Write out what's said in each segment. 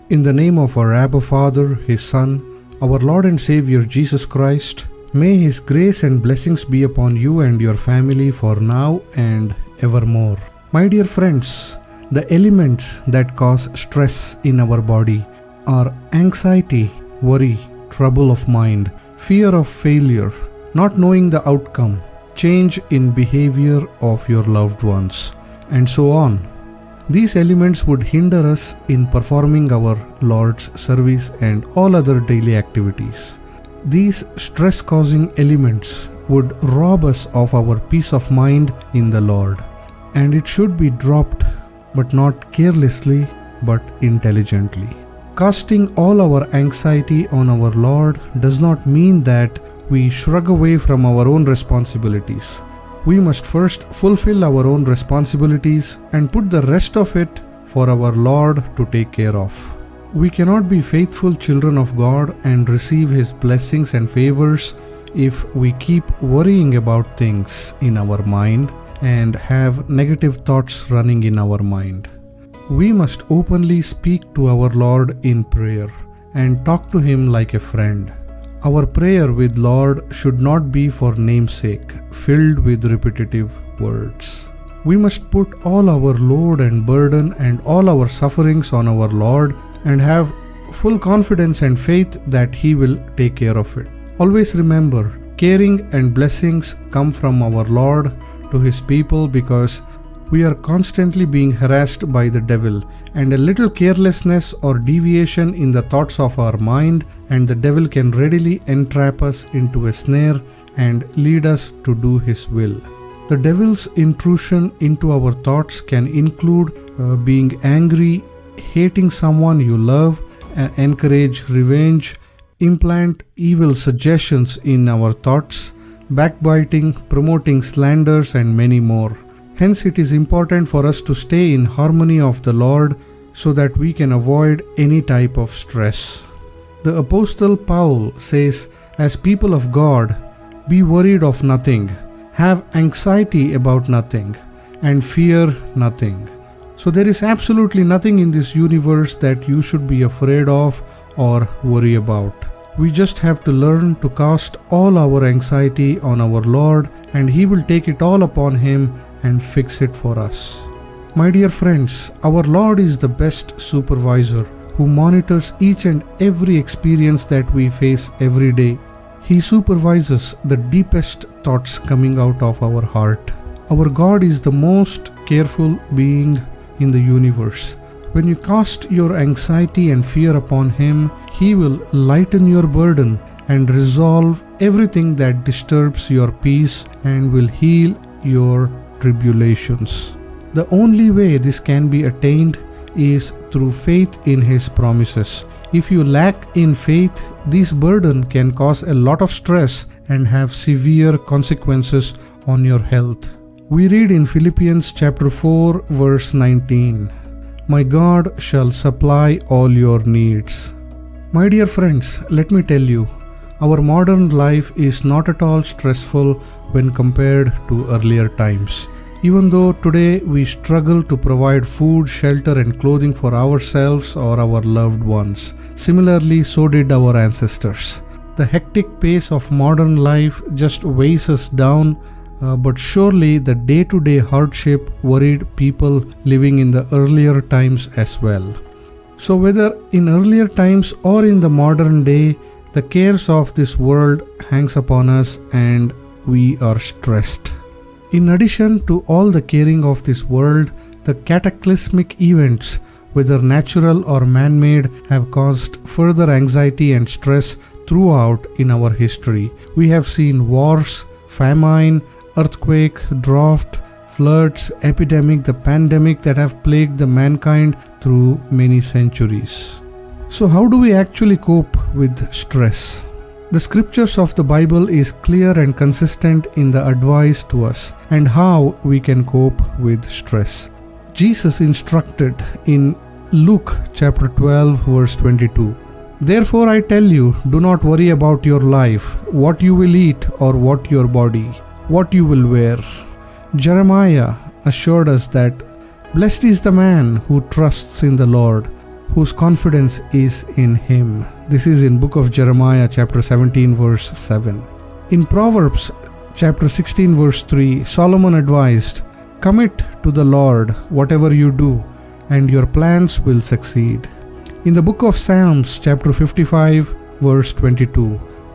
In the name of our Abba Father, His Son, our Lord and Savior Jesus Christ, may His grace and blessings be upon you and your family for now and evermore. My dear friends, the elements that cause stress in our body are anxiety, worry, trouble of mind, fear of failure, not knowing the outcome, change in behavior of your loved ones, and so on. These elements would hinder us in performing our Lord's service and all other daily activities. These stress-causing elements would rob us of our peace of mind in the Lord, and it should be dropped, but not carelessly, but intelligently. Casting all our anxiety on our Lord does not mean that we shrug away from our own responsibilities. We must first fulfill our own responsibilities and put the rest of it for our Lord to take care of. We cannot be faithful children of God and receive His blessings and favors if we keep worrying about things in our mind and have negative thoughts running in our mind. We must openly speak to our Lord in prayer and talk to Him like a friend. Our prayer with Lord should not be for namesake, filled with repetitive words. We must put all our load and burden and all our sufferings on our Lord and have full confidence and faith that He will take care of it. Always remember, caring and blessings come from our Lord to His people because we are constantly being harassed by the devil, and a little carelessness or deviation in the thoughts of our mind, and the devil can readily entrap us into a snare and lead us to do his will. The devil's intrusion into our thoughts can include being angry, hating someone you love, encourage revenge, implant evil suggestions in our thoughts, backbiting, promoting slanders, and many more. Hence, it is important for us to stay in harmony of the Lord so that we can avoid any type of stress. The Apostle Paul says, as people of God, be worried of nothing, have anxiety about nothing, and fear nothing. So there is absolutely nothing in this universe that you should be afraid of or worry about. We just have to learn to cast all our anxiety on our Lord, and He will take it all upon Him and fix it for us. My dear friends, our Lord is the best supervisor who monitors each and every experience that we face every day. He supervises the deepest thoughts coming out of our heart. Our God is the most careful being in the universe. When you cast your anxiety and fear upon Him, He will lighten your burden and resolve everything that disturbs your peace and will heal your tribulations. The only way this can be attained is through faith in His promises. If you lack in faith, this burden can cause a lot of stress and have severe consequences on your health. We read in Philippians chapter 4 verse 19, "My God shall supply all your needs." My dear friends, let me tell you, our modern life is not at all stressful when compared to earlier times. Even though today we struggle to provide food, shelter, and clothing for ourselves or our loved ones, similarly so did our ancestors. The hectic pace of modern life just weighs us down, but surely the day-to-day hardship worried people living in the earlier times as well. So whether in earlier times or in the modern day, the cares of this world hangs upon us and we are stressed. In addition to all the caring of this world, the cataclysmic events, whether natural or man-made, have caused further anxiety and stress throughout in our history. We have seen wars, famine, earthquake, drought, floods, epidemic, the pandemic that have plagued the mankind through many centuries. So how do we actually cope with stress? The scriptures of the Bible is clear and consistent in the advice to us and how we can cope with stress. Jesus instructed in Luke chapter 12 verse 22, "Therefore I tell you, do not worry about your life, what you will eat or what your body, what you will wear." Jeremiah assured us that blessed is the man who trusts in the Lord, whose confidence is in Him. This is in book of Jeremiah chapter 17 verse 7. In Proverbs chapter 16 verse 3, Solomon advised, "Commit to the Lord whatever you do, and your plans will succeed." In the book of Psalms chapter 55 verse 22,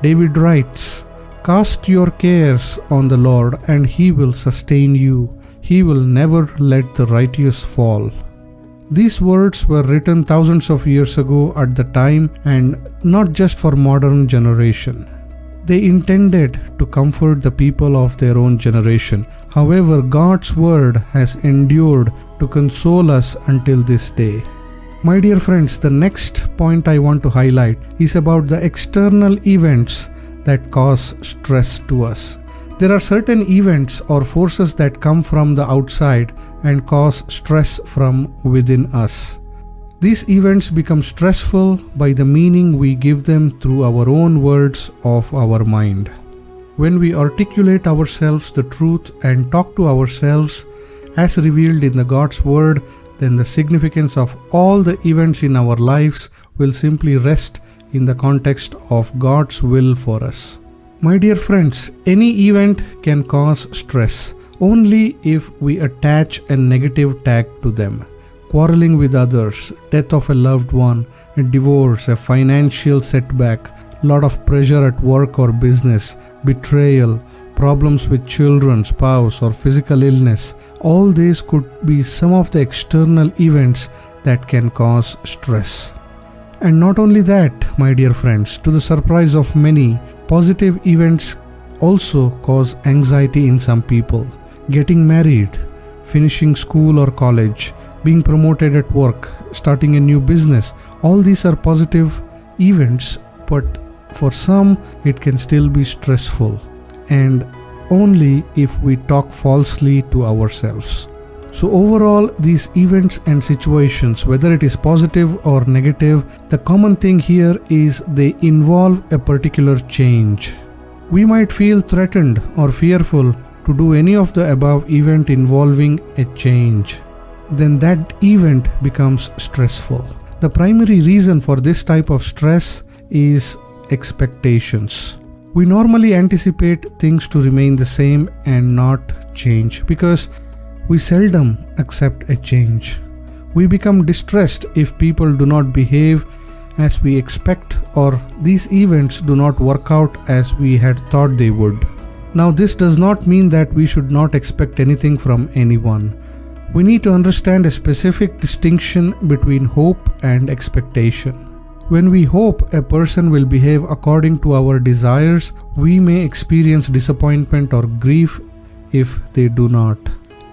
David writes, "Cast your cares on the Lord, and He will sustain you. He will never let the righteous fall." These words were written thousands of years ago at the time, and not just for modern generation. They intended to comfort the people of their own generation. However, God's word has endured to console us until this day. My dear friends, the next point I want to highlight is about the external events that cause stress to us. There are certain events or forces that come from the outside and cause stress from within us. These events become stressful by the meaning we give them through our own words of our mind. When we articulate ourselves the truth and talk to ourselves as revealed in the God's word, then the significance of all the events in our lives will simply rest in the context of God's will for us. My dear friends, any event can cause stress only if we attach a negative tag to them. Quarreling with others, death of a loved one, a divorce, a financial setback, lot of pressure at work or business, betrayal, problems with children, spouse, or physical illness, all these could be some of the external events that can cause stress. And not only that, my dear friends, to the surprise of many, positive events also cause anxiety in some people. Getting married, finishing school or college, being promoted at work, starting a new business, all these are positive events, but for some it can still be stressful, and only if we talk falsely to ourselves. So overall, these events and situations, whether it is positive or negative, the common thing here is they involve a particular change. We might feel threatened or fearful to do any of the above event involving a change. Then that event becomes stressful. The primary reason for this type of stress is expectations. We normally anticipate things to remain the same and not change because we seldom accept a change. We become distressed if people do not behave as we expect, or these events do not work out as we had thought they would. Now, this does not mean that we should not expect anything from anyone. We need to understand a specific distinction between hope and expectation. When we hope a person will behave according to our desires, we may experience disappointment or grief if they do not.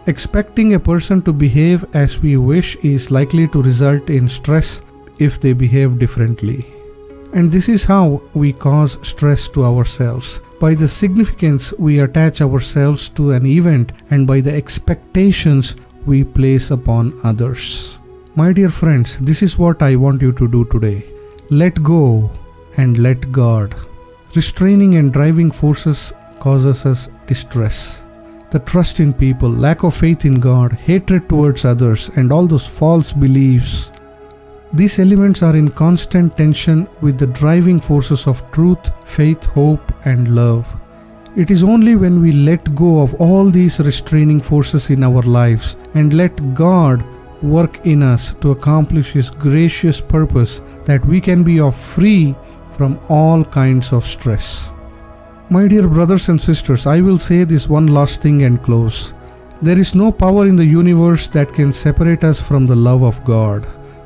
Expecting a person to behave as we wish is likely to result in stress if they behave differently. And this is how we cause stress to ourselves, by the significance we attach ourselves to an event and by the expectations we place upon others. My dear friends, this is what I want you to do today. Let go and let God. Restraining and driving forces causes us distress. The trust in people, lack of faith in God, hatred towards others, and all those false beliefs. These elements are in constant tension with the driving forces of truth, faith, hope, and love. It is only when we let go of all these restraining forces in our lives and let God work in us to accomplish His gracious purpose that we can be free from all kinds of stress. My dear brothers and sisters, I will say this one last thing and close. There is no power in the universe that can separate us from the love of God.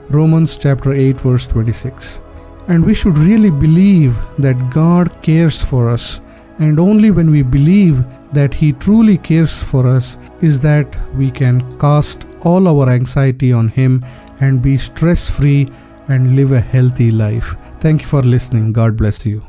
Romans chapter 8 verse 26. And we should really believe that God cares for us, and only when we believe that He truly cares for us is that we can cast all our anxiety on Him and be stress-free and live a healthy life. Thank you for listening. God bless you.